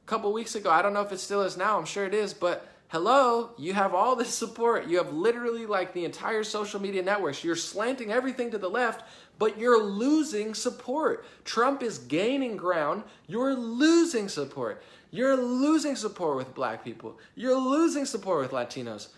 A couple weeks ago, I don't know if it still is now, I'm sure it is, but hello, you have all this support. You have literally like the entire social media networks. You're slanting everything to the left, but you're losing support. Trump is gaining ground. You're losing support. You're losing support with black people. You're losing support with Latinos.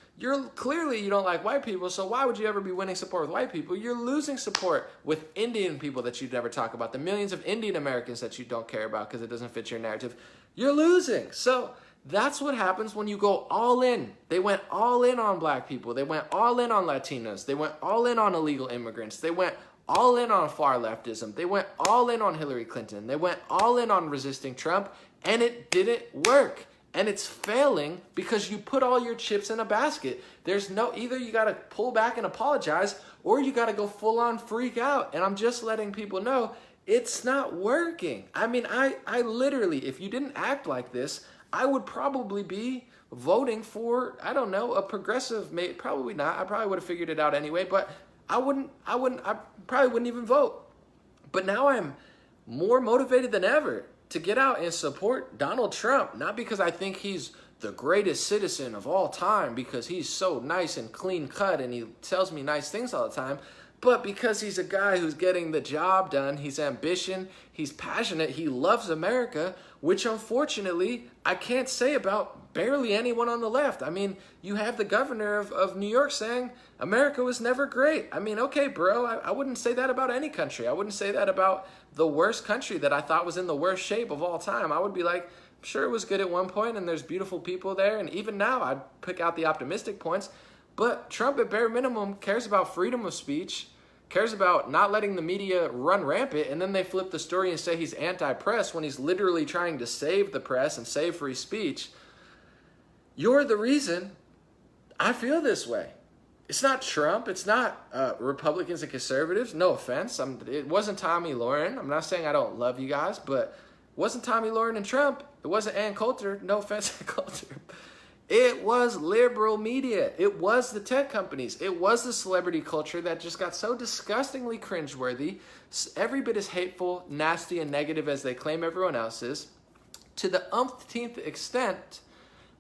Clearly you don't like white people, so why would you ever be winning support with white people? You're losing support with Indian people that you'd never talk about, the millions of Indian Americans that you don't care about because it doesn't fit your narrative. You're losing. So that's what happens when you go all in. They went all in on black people. They went all in on Latinos. They went all in on illegal immigrants. They went all in on far leftism. They went all in on Hillary Clinton. They went all in on resisting Trump, and it didn't work. And it's failing because you put all your chips in a basket. There's either you got to pull back and apologize, or you got to go full on freak out. And I'm just letting people know it's not working. I mean, I literally, if you didn't act like this, I would probably be voting for, I don't know, a progressive, probably not. I probably would have figured it out anyway, but I probably wouldn't even vote. But now I'm more motivated than ever to get out and support Donald Trump, not because I think he's the greatest citizen of all time, because he's so nice and clean cut and he tells me nice things all the time, but because he's a guy who's getting the job done. He's ambitious, he's passionate, he loves America, which unfortunately I can't say about barely anyone on the left. I mean, you have the governor of New York saying America was never great. I mean, okay, bro, I wouldn't say that about any country. I wouldn't say that about the worst country that I thought was in the worst shape of all time. I would be like, sure, it was good at one point and there's beautiful people there. And even now I'd pick out the optimistic points. But Trump at bare minimum cares about freedom of speech, cares about not letting the media run rampant, and then they flip the story and say he's anti-press when he's literally trying to save the press and save free speech. You're the reason I feel this way. It's not Trump. It's not Republicans and conservatives. No offense. It wasn't Tommy Lauren. I'm not saying I don't love you guys, but it wasn't Tommy Lauren and Trump. It wasn't Ann Coulter. No offense, Ann Coulter. It was liberal media. It was the tech companies. It was the celebrity culture that just got so disgustingly cringeworthy, every bit as hateful, nasty, and negative as they claim everyone else is, to the umpteenth extent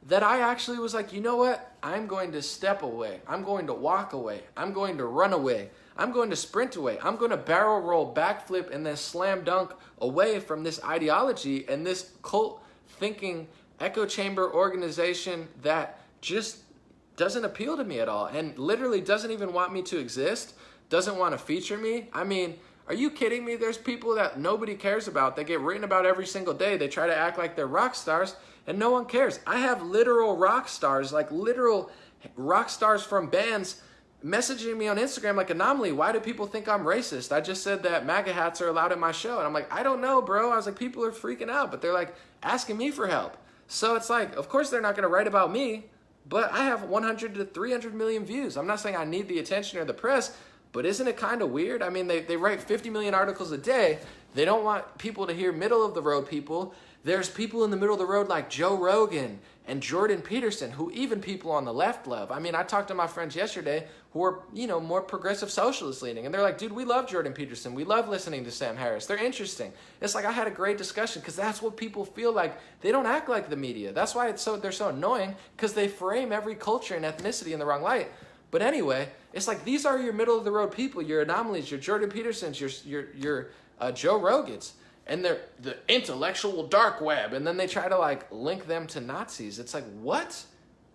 that I actually was like, you know what? I'm going to step away. I'm going to walk away. I'm going to run away. I'm going to sprint away. I'm going to barrel roll, backflip, and then slam dunk away from this ideology and this cult thinking echo chamber organization that just doesn't appeal to me at all and literally doesn't even want me to exist, doesn't want to feature me. I mean, are you kidding me? There's people that nobody cares about that get written about every single day. They try to act like they're rock stars and no one cares. I have literal rock stars, like literal rock stars from bands messaging me on Instagram like, An0maly, why do people think I'm racist? I just said that MAGA hats are allowed at my show. And I'm like, I don't know, bro. I was like, people are freaking out, but they're like asking me for help. So it's like, of course they're not going to write about me, but I have 100 to 300 million views. I'm not saying I need the attention or the press, but isn't it kind of weird? I mean, they write 50 million articles a day. They don't want people to hear middle of the road people. There's people in the middle of the road like Joe Rogan and Jordan Peterson, who even people on the left love. I mean, I talked to my friends yesterday who are, more progressive socialist leaning. And they're like, dude, we love Jordan Peterson. We love listening to Sam Harris. They're interesting. It's like I had a great discussion because that's what people feel like. They don't act like the media. That's why they're so annoying, because they frame every culture and ethnicity in the wrong light. But anyway, it's like these are your middle of the road people, your An0malys, your Jordan Petersons, your Joe Rogans. And they're the intellectual dark web. And then they try to like link them to Nazis. It's like, what?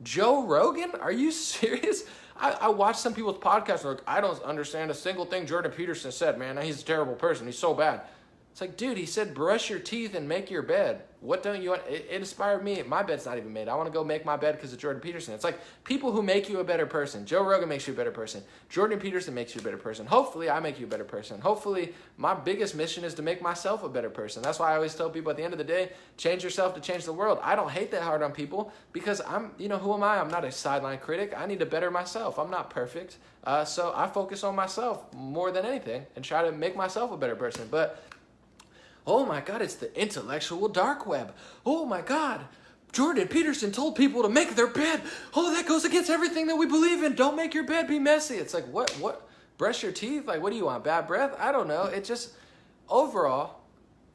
Joe Rogan? Are you serious? I watch some people's podcasts and like, I don't understand a single thing Jordan Peterson said, man. He's a terrible person. He's so bad. It's like, dude, he said, brush your teeth and make your bed. What don't you want? It inspired me. My bed's not even made. I want to go make my bed because of Jordan Peterson. It's like people who make you a better person. Joe Rogan makes you a better person. Jordan Peterson makes you a better person. Hopefully, I make you a better person. Hopefully, my biggest mission is to make myself a better person. That's why I always tell people at the end of the day, change yourself to change the world. I don't hate that hard on people because who am I? I'm not a sideline critic. I need to better myself. I'm not perfect. So I focus on myself more than anything and try to make myself a better person. But oh my God, it's the intellectual dark web. Oh my God, Jordan Peterson told people to make their bed. Oh, that goes against everything that we believe in. Don't make your bed, be messy. It's like, what? Brush your teeth? Like, what do you want, bad breath? I don't know. It just, overall,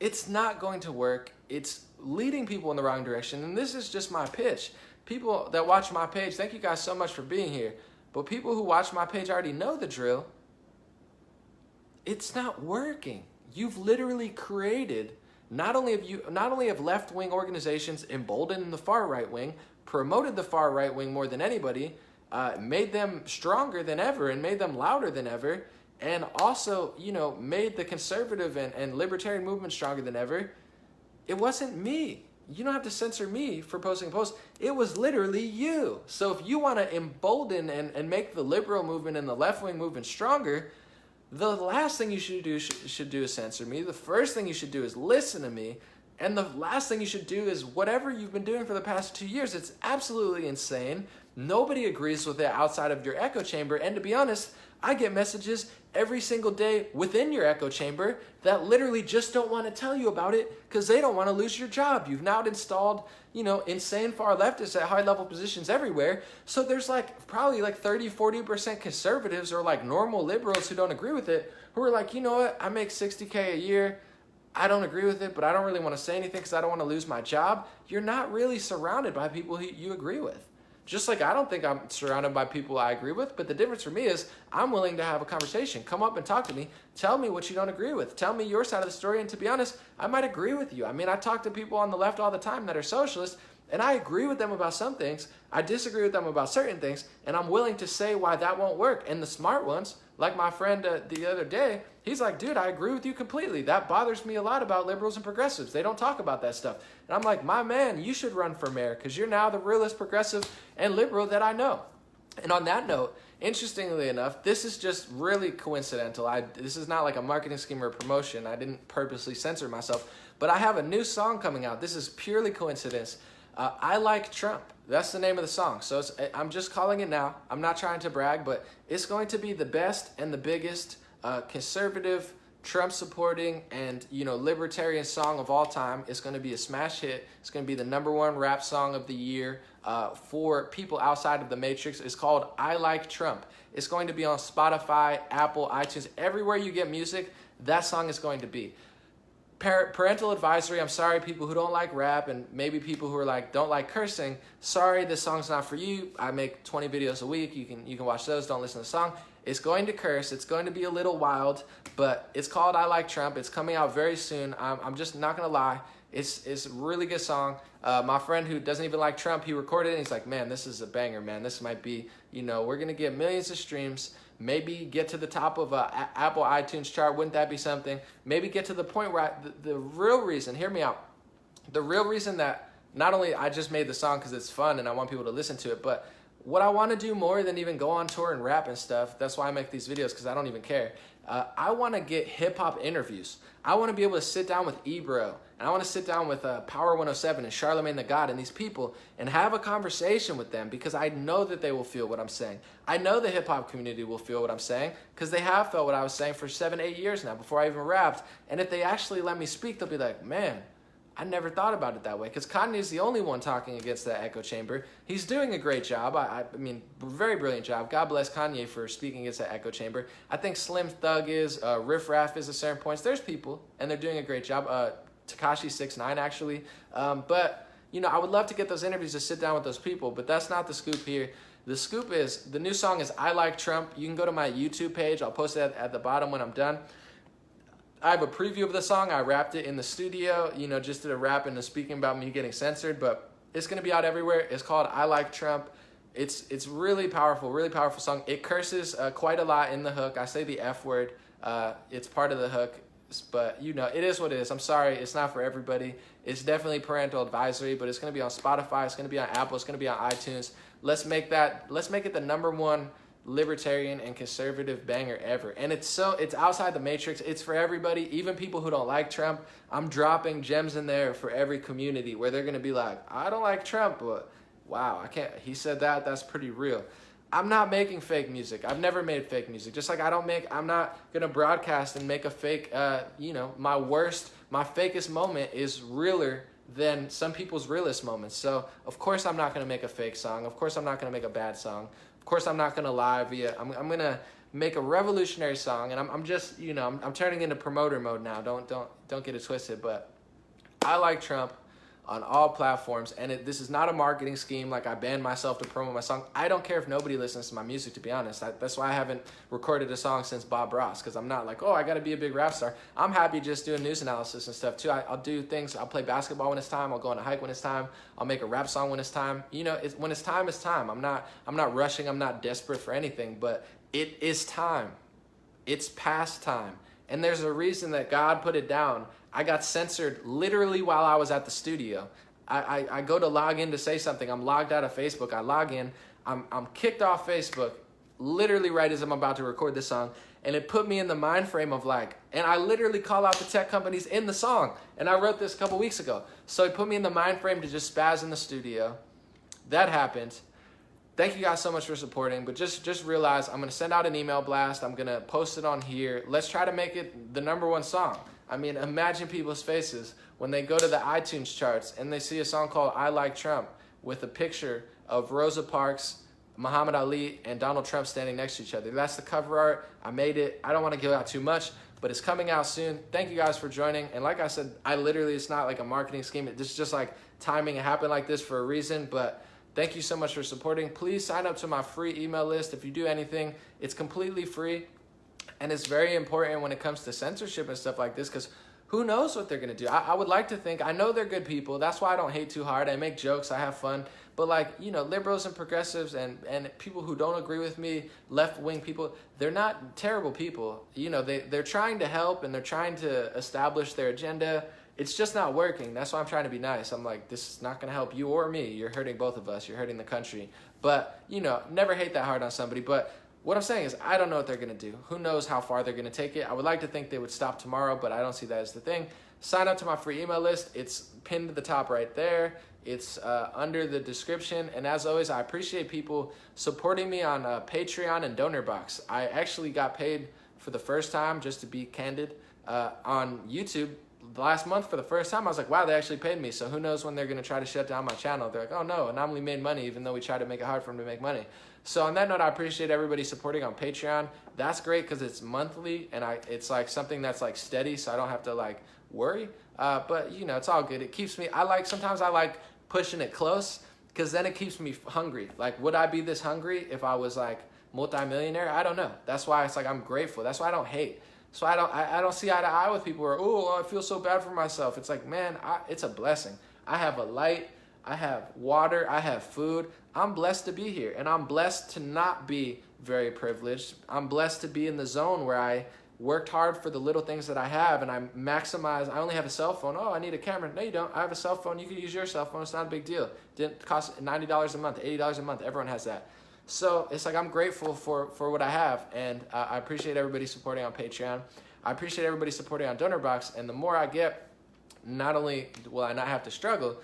it's not going to work. It's leading people in the wrong direction. And this is just my pitch. People that watch my page, thank you guys so much for being here. But people who watch my page already know the drill. It's not working. You've literally created, not only have left-wing organizations emboldened the far right wing, promoted the far right wing more than anybody, made them stronger than ever and made them louder than ever, and also, made the conservative and libertarian movement stronger than ever. It wasn't me. You don't have to censor me for posting a post. It was literally you. So if you want to embolden and make the liberal movement and the left-wing movement stronger, the last thing you should do is censor me. The first thing you should do is listen to me. And the last thing you should do is whatever you've been doing for the past 2 years. It's absolutely insane. Nobody agrees with it outside of your echo chamber. And to be honest, I get messages every single day within your echo chamber that literally just don't want to tell you about it because they don't want to lose your job. You've now installed, insane far leftists at high level positions everywhere. So there's probably 30-40% conservatives or normal liberals who don't agree with it, who are like, you know what, I make $60K a year. I don't agree with it, but I don't really want to say anything because I don't want to lose my job. You're not really surrounded by people who you agree with. Just like I don't think I'm surrounded by people I agree with, but the difference for me is I'm willing to have a conversation. Come up and talk to me. Tell me what you don't agree with. Tell me your side of the story, and to be honest, I might agree with you. I mean, I talk to people on the left all the time that are socialists, and I agree with them about some things. I disagree with them about certain things, and I'm willing to say why that won't work. And the smart ones, like my friend the other day, he's like, dude, I agree with you completely. That bothers me a lot about liberals and progressives. They don't talk about that stuff. And I'm like, my man, you should run for mayor because you're now the realest progressive and liberal that I know. And on that note, interestingly enough, this is just really coincidental. This is not like a marketing scheme or a promotion. I didn't purposely censor myself, but I have a new song coming out. This is purely coincidence. I Like Trump. That's the name of the song. So I'm just calling it now. I'm not trying to brag, but it's going to be the best and the biggest conservative, Trump-supporting, and libertarian song of all time. It's going to be a smash hit. It's going to be the #1 rap song of the year for people outside of the Matrix. It's called I Like Trump. It's going to be on Spotify, Apple, iTunes, everywhere you get music. That song is going to be. Parental advisory. I'm sorry, people who don't like rap and maybe people who are don't like cursing. Sorry, this song's not for you. I make 20 videos a week. You can watch those. Don't listen to the song. It's going to curse. It's going to be a little wild, but it's called I Like Trump. It's coming out very soon. I'm just not going to lie. It's a really good song. My friend who doesn't even like Trump, he recorded it, and he's like, man, this is a banger, man. This might be, we're going to get millions of streams. Maybe get to the top of Apple iTunes chart. Wouldn't that be something? Maybe get to the point where the real reason, hear me out, the real reason that not only I just made the song because it's fun and I want people to listen to it, but what I want to do more than even go on tour and rap and stuff, that's why I make these videos, because I don't even care. I want to get hip-hop interviews. I want to be able to sit down with Ebro, and I want to sit down with Power 107 and Charlemagne the God and these people and have a conversation with them, because I know that they will feel what I'm saying. I know the hip-hop community will feel what I'm saying, because they have felt what I was saying for 7-8 years now before I even rapped. And if they actually let me speak, they'll be like, man, I never thought about it that way, because Kanye's the only one talking against that echo chamber. He's doing a great job. I mean, very brilliant job. God bless Kanye for speaking against that echo chamber. I think Slim Thug is, Riff Raff is at certain points. There's people, and they're doing a great job. Tekashi 6ix9ine actually. But, I would love to get those interviews to sit down with those people, but that's not the scoop here. The scoop is, the new song is I Like Trump. You can go to my YouTube page. I'll post it at the bottom when I'm done. I have a preview of the song. I rapped it in the studio, just did a rap and speaking about me getting censored, but it's going to be out everywhere. It's called I Like Trump. It's really powerful song. It curses quite a lot in the hook. I say the F word. It's part of the hook, but it is what it is. I'm sorry. It's not for everybody. It's definitely parental advisory, but it's going to be on Spotify. It's going to be on Apple. It's going to be on iTunes. Let's make it the #1 libertarian and conservative banger ever. And it's outside the matrix. It's for everybody, even people who don't like Trump. I'm dropping gems in there for every community where they're going to be like, I don't like Trump, but wow, he said that, that's pretty real. I'm not making fake music. I've never made fake music. Just like I'm not going to broadcast and make a fake, my fakest moment is realer than some people's realest moments. So of course I'm not going to make a fake song. Of course I'm not going to make a bad song. Of course, I'm not going to lie I'm going to make a revolutionary song, and I'm just, I'm turning into promoter mode now. Don't get it twisted, but I Like Trump on all platforms. And this is not a marketing scheme like I banned myself to promote my song. I don't care if nobody listens to my music, to be honest. That's why I haven't recorded a song since Bob Ross, because I'm not like, oh, I got to be a big rap star. I'm happy just doing news analysis and stuff too. I'll do things. I'll play basketball when it's time. I'll go on a hike when it's time. I'll make a rap song when it's time. You know, when it's time, it's time. I'm not rushing. I'm not desperate for anything, but it is time. It's past time. And there's a reason that God put it down. I got censored literally while I was at the studio. I go to log in to say something. I'm logged out of Facebook. I log in. I'm kicked off Facebook literally right as I'm about to record this song. And it put me in the mind frame of like, and I literally call out the tech companies in the song. And I wrote this a couple weeks ago. So it put me in the mind frame to just spaz in the studio. That happened. Thank you guys so much for supporting, but just realize I'm going to send out an email blast. I'm going to post it on here. Let's try to make it the #1 song. I mean, imagine people's faces when they go to the iTunes charts and they see a song called I Like Trump with a picture of Rosa Parks, Muhammad Ali, and Donald Trump standing next to each other. That's the cover art. I made it. I don't want to give out too much, but it's coming out soon. Thank you guys for joining. And like I said, it's not like a marketing scheme. It's just like timing. It happened like this for a reason, but thank you so much for supporting. Please sign up to my free email list. If you do anything, it's completely free. And it's very important when it comes to censorship and stuff like this, because who knows what they're going to do. I would like to think, I know they're good people. That's why I don't hate too hard. I make jokes. I have fun. But like, you know, liberals and progressives and people who don't agree with me, left-wing people, they're not terrible people. You know, they're trying to help and they're trying to establish their agenda. It's just not working. That's why I'm trying to be nice. I'm like, this is not going to help you or me. You're hurting both of us. You're hurting the country. But, you know, never hate that hard on somebody. But what I'm saying is I don't know what they're going to do. Who knows how far they're going to take it. I would like to think they would stop tomorrow, but I don't see that as the thing. Sign up to my free email list. It's pinned to the top right there. It's under the description. And as always, I appreciate people supporting me on Patreon and DonorBox. I actually got paid for the first time, just to be candid, on YouTube. Last month for the first time, I was like, wow, they actually paid me. So who knows when they're going to try to shut down my channel. They're like, oh no, An0maly made money even though we tried to make it hard for him to make money. So on that note, I appreciate everybody supporting on Patreon. That's great because it's monthly and it's like something that's like steady, so I don't have to like worry. But you know, it's all good. It keeps me, sometimes I like pushing it close because then it keeps me hungry. Like, would I be this hungry if I was like multimillionaire? I don't know. That's why it's like I'm grateful. That's why I don't hate. So I don't see eye to eye with people who are, oh, I feel so bad for myself. It's like, man, it's a blessing. I have a light, I have water, I have food. I'm blessed to be here, and I'm blessed to not be very privileged. I'm blessed to be in the zone where I worked hard for the little things that I have, and I maximize. I only have a cell phone. Oh, I need a camera. No, you don't. I have a cell phone. You can use your cell phone. It's not a big deal. Didn't cost $90 a month, $80 a month. Everyone has that. So it's like I'm grateful for what I have, and I appreciate everybody supporting on Patreon. I appreciate everybody supporting on DonorBox, and the more I get, not only will I not have to struggle,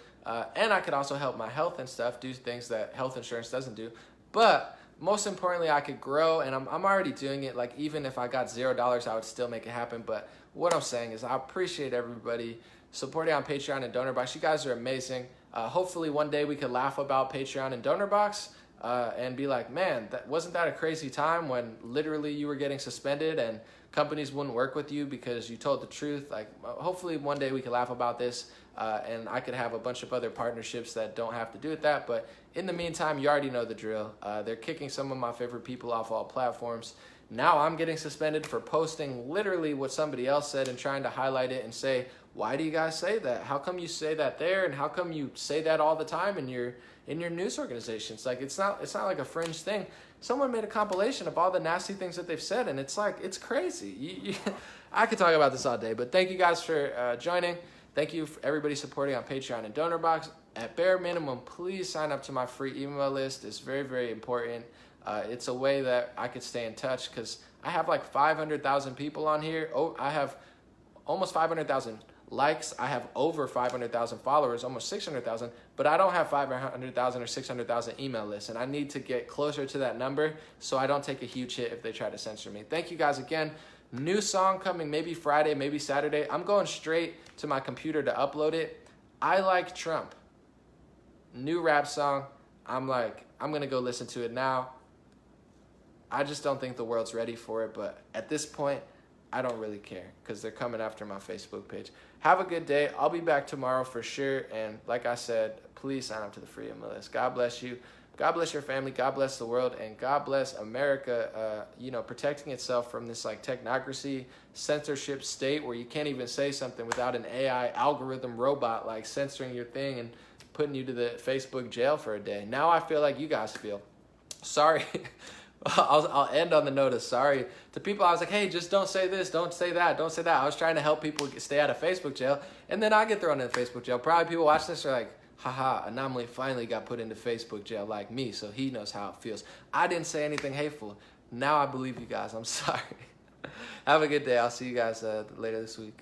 and I could also help my health and stuff, do things that health insurance doesn't do, but most importantly, I could grow, and I'm already doing it. Like, even if I got $0, I would still make it happen. But what I'm saying is I appreciate everybody supporting on Patreon and DonorBox. You guys are amazing. Hopefully one day we could laugh about Patreon and DonorBox and be like, man, wasn't that a crazy time when literally you were getting suspended and companies wouldn't work with you because you told the truth? Like, hopefully one day we could laugh about this, and I could have a bunch of other partnerships that don't have to do with that. But in the meantime, you already know the drill. They're kicking some of my favorite people off all platforms. Now I'm getting suspended for posting literally what somebody else said and trying to highlight it and say, why do you guys say that? How come you say that there? And how come you say that all the time in your news organizations? Like, it's not like a fringe thing. Someone made a compilation of all the nasty things that they've said, and it's like, it's crazy. I could talk about this all day, but thank you guys for joining. Thank you for everybody supporting on Patreon and DonorBox. At bare minimum, please sign up to my free email list. It's very, very important. It's a way that I could stay in touch because I have like 500,000 people on here. Oh, I have almost 500,000 likes. I have over 500,000 followers, almost 600,000, but I don't have 500,000 or 600,000 email lists, and I need to get closer to that number so I don't take a huge hit if they try to censor me. Thank you guys again. New song coming maybe Friday, maybe Saturday. I'm going straight to my computer to upload it. I Like Trump. New rap song. I'm going to go listen to it now. I just don't think the world's ready for it, but at this point, I don't really care because they're coming after my Facebook page. Have a good day. I'll be back tomorrow for sure. And like I said, please sign up to the free email list. God bless you. God bless your family. God bless the world. And God bless America, protecting itself from this like technocracy, censorship state where you can't even say something without an AI algorithm robot like censoring your thing and putting you to the Facebook jail for a day. Now I feel like you guys feel. Sorry. I'll end on the note of sorry to people. I was like, hey, just don't say this, don't say that, don't say that. I was trying to help people stay out of Facebook jail, and then I get thrown into Facebook jail. Probably people watch this are like, haha, An0maly finally got put into Facebook jail like me, so he knows how it feels. I didn't say anything hateful. Now I believe you guys. I'm sorry. Have a good day. I'll see you guys later this week.